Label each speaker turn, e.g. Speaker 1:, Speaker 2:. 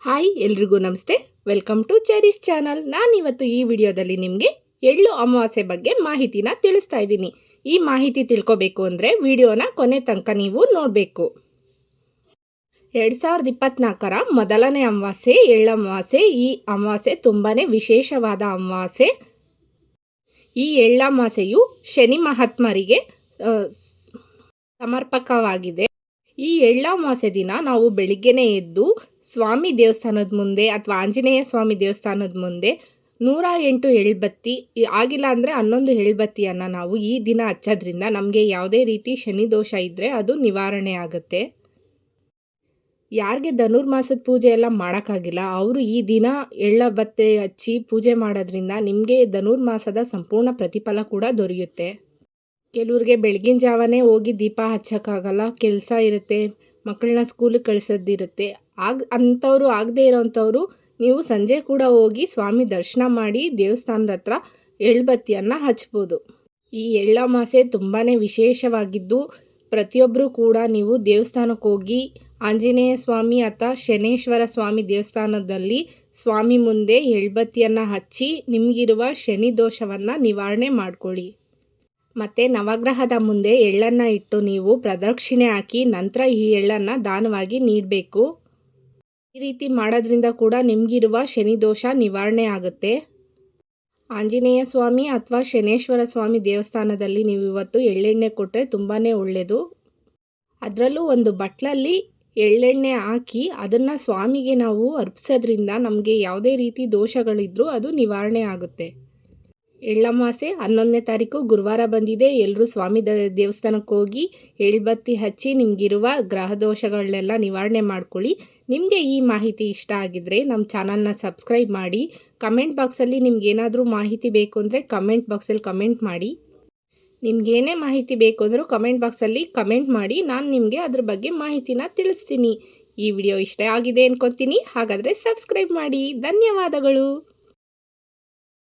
Speaker 1: Hi ಎಲ್ರಿಗೂ ನಮಸ್ತೆ. Welcome to Cherry's channel. ನಾನಿವತ್ತು ಈ ವಿಡಿಯೋದಲ್ಲಿ ನಿಮಗೆ ಎಳ್ಳು ಅಮಾವಾಸ್ಯೆ ಬಗ್ಗೆ ಮಾಹಿತಿನ ತಿಳಿಸ್ತಾ ಇದ್ದೀನಿ. ಈ ಮಾಹಿತಿ ತಿಳ್ಕೊಬೇಕು ಅಂದರೆ ವಿಡಿಯೋನ ಕೊನೆ ತನಕ ನೀವು ನೋಡಬೇಕು. 2024ರ ಮೊದಲನೇ ಅಮಾವಾಸ್ಯೆ ಎಳ್ಳು ಅಮಾವಾಸ್ಯೆ. ಈ ಅಮಾವಾಸ್ಯೆ ತುಂಬಾ ವಿಶೇಷವಾದ ಅಮಾವಾಸ್ಯೆ. ಈ ಎಳ್ಳು ಅಮಾವಾಸ್ಯೆಯು ಶನಿ ಮಹಾತ್ಮರಿಗೆ ಸಮರ್ಪಕವಾಗಿದೆ. ಈ ಎಳ್ಳು ಅಮಾವಾಸ್ಯೆ ದಿನ ನಾವು ಬೆಳಿಗ್ಗೆನೇ ಎದ್ದು ಸ್ವಾಮಿ ದೇವಸ್ಥಾನದ ಮುಂದೆ ಅಥವಾ ಆಂಜನೇಯ ಸ್ವಾಮಿ ದೇವಸ್ಥಾನದ ಮುಂದೆ 108 ಎಳ್ಬತ್ತಿ, ಆಗಿಲ್ಲ ಅಂದರೆ 11 ಎಳ್ಬತ್ತಿಯನ್ನು ನಾವು ಈ ದಿನ ಹಚ್ಚೋದ್ರಿಂದ ನಮಗೆ ಯಾವುದೇ ರೀತಿ ಶನಿ ದೋಷ ಇದ್ದರೆ ಅದು ನಿವಾರಣೆ ಆಗುತ್ತೆ. ಯಾರಿಗೆ ಧನುರ್ಮಾಸದ ಪೂಜೆ ಎಲ್ಲ ಮಾಡೋಕ್ಕಾಗಿಲ್ಲ ಅವರು ಈ ದಿನ ಎಳ್ಳಬತ್ತೆ ಹಚ್ಚಿ ಪೂಜೆ ಮಾಡೋದ್ರಿಂದ ನಿಮಗೆ ಧನುರ್ಮಾಸದ ಸಂಪೂರ್ಣ ಪ್ರತಿಫಲ ಕೂಡ ದೊರೆಯುತ್ತೆ. ಕೆಲವ್ರಿಗೆ ಬೆಳಗಿನ ಜಾವನೇ ಹೋಗಿ ದೀಪ ಹಚ್ಚೋಕ್ಕಾಗಲ್ಲ, ಕೆಲಸ ಇರುತ್ತೆ, ಮಕ್ಕಳನ್ನ ಸ್ಕೂಲಿಗೆ ಕಳಿಸೋದಿರುತ್ತೆ. ಅಂಥವ್ರು ಆಗದೇ ಇರೋವಂಥವ್ರು ನೀವು ಸಂಜೆ ಕೂಡ ಹೋಗಿ ಸ್ವಾಮಿ ದರ್ಶನ ಮಾಡಿ ದೇವಸ್ಥಾನದ ಹತ್ರ ಎಳ್ಬತ್ತಿಯನ್ನು ಹಚ್ಬೋದು. ಈ ಎಳ್ಳು ಅಮಾವಾಸ್ಯೆ ತುಂಬಾ ವಿಶೇಷವಾಗಿದ್ದು ಪ್ರತಿಯೊಬ್ಬರೂ ಕೂಡ ನೀವು ದೇವಸ್ಥಾನಕ್ಕೆ ಹೋಗಿ ಆಂಜನೇಯ ಸ್ವಾಮಿ ಅಥವಾ ಶನೇಶ್ವರ ಸ್ವಾಮಿ ದೇವಸ್ಥಾನದಲ್ಲಿ ಸ್ವಾಮಿ ಮುಂದೆ ಎಳ್ಬತ್ತಿಯನ್ನು ಹಚ್ಚಿ ನಿಮಗಿರುವ ಶನಿ ದೋಷವನ್ನು ನಿವಾರಣೆ ಮಾಡ್ಕೊಳ್ಳಿ. ಮತ್ತು ನವಗ್ರಹದ ಮುಂದೆ ಎಳ್ಳನ್ನು ಇಟ್ಟು ನೀವು ಪ್ರದಕ್ಷಿಣೆ ಹಾಕಿ ನಂತರ ಈ ಎಳ್ಳನ್ನು ದಾನವಾಗಿ ನೀಡಬೇಕು. ಈ ರೀತಿ ಮಾಡೋದ್ರಿಂದ ಕೂಡ ನಿಮಗಿರುವ ಶನಿ ದೋಷ ನಿವಾರಣೆ ಆಗುತ್ತೆ. ಆಂಜನೇಯ ಸ್ವಾಮಿ ಅಥವಾ ಶನೇಶ್ವರ ಸ್ವಾಮಿ ದೇವಸ್ಥಾನದಲ್ಲಿ ನೀವು ಇವತ್ತು ಎಳ್ಳೆಣ್ಣೆ ಕೊಟ್ಟರೆ ತುಂಬಾ ಒಳ್ಳೆಯದು. ಅದರಲ್ಲೂ ಒಂದು ಬಟ್ಲಲ್ಲಿ ಎಳ್ಳೆಣ್ಣೆ ಹಾಕಿ ಅದನ್ನು ಸ್ವಾಮಿಗೆ ನಾವು ಅರ್ಪಿಸೋದ್ರಿಂದ ನಮಗೆ ಯಾವುದೇ ರೀತಿ ದೋಷಗಳಿದ್ರೂ ಅದು ನಿವಾರಣೆ ಆಗುತ್ತೆ. ಎಳ್ಳು ಅಮಾವಾಸ್ಯೆ 11ನೇ ತಾರೀಕು ಗುರುವಾರ ಬಂದಿದೆ. ಎಲ್ಲರೂ ಸ್ವಾಮಿ ದೇವಸ್ಥಾನಕ್ಕೆ ಹೋಗಿ ಎಳ್ಬತ್ತಿ ಹಚ್ಚಿ ನಿಮಗಿರುವ ಗ್ರಹ ದೋಷಗಳನ್ನೆಲ್ಲ ನಿವಾರಣೆ ಮಾಡ್ಕೊಳ್ಳಿ. ನಿಮಗೆ ಈ ಮಾಹಿತಿ ಇಷ್ಟ ಆಗಿದ್ದರೆ ನಮ್ಮ ಚಾನಲ್ನ ಸಬ್ಸ್ಕ್ರೈಬ್ ಮಾಡಿ. ಕಮೆಂಟ್ ಬಾಕ್ಸಲ್ಲಿ ನಿಮ್ಗೇನಾದರೂ ಮಾಹಿತಿ ಬೇಕು ಅಂದರೆ ಕಮೆಂಟ್ ಬಾಕ್ಸಲ್ಲಿ ಕಮೆಂಟ್ ಮಾಡಿ. ನಿಮಗೇನೇ ಮಾಹಿತಿ ಬೇಕು ಅಂದರೂ ಕಮೆಂಟ್ ಬಾಕ್ಸಲ್ಲಿ ಕಮೆಂಟ್ ಮಾಡಿ, ನಾನು ನಿಮಗೆ ಅದ್ರ ಬಗ್ಗೆ ಮಾಹಿತಿನ ತಿಳಿಸ್ತೀನಿ. ಈ ವಿಡಿಯೋ ಇಷ್ಟ ಆಗಿದೆ ಅನ್ಕೊತೀನಿ. ಹಾಗಾದರೆ ಸಬ್ಸ್ಕ್ರೈಬ್ ಮಾಡಿ. ಧನ್ಯವಾದಗಳು.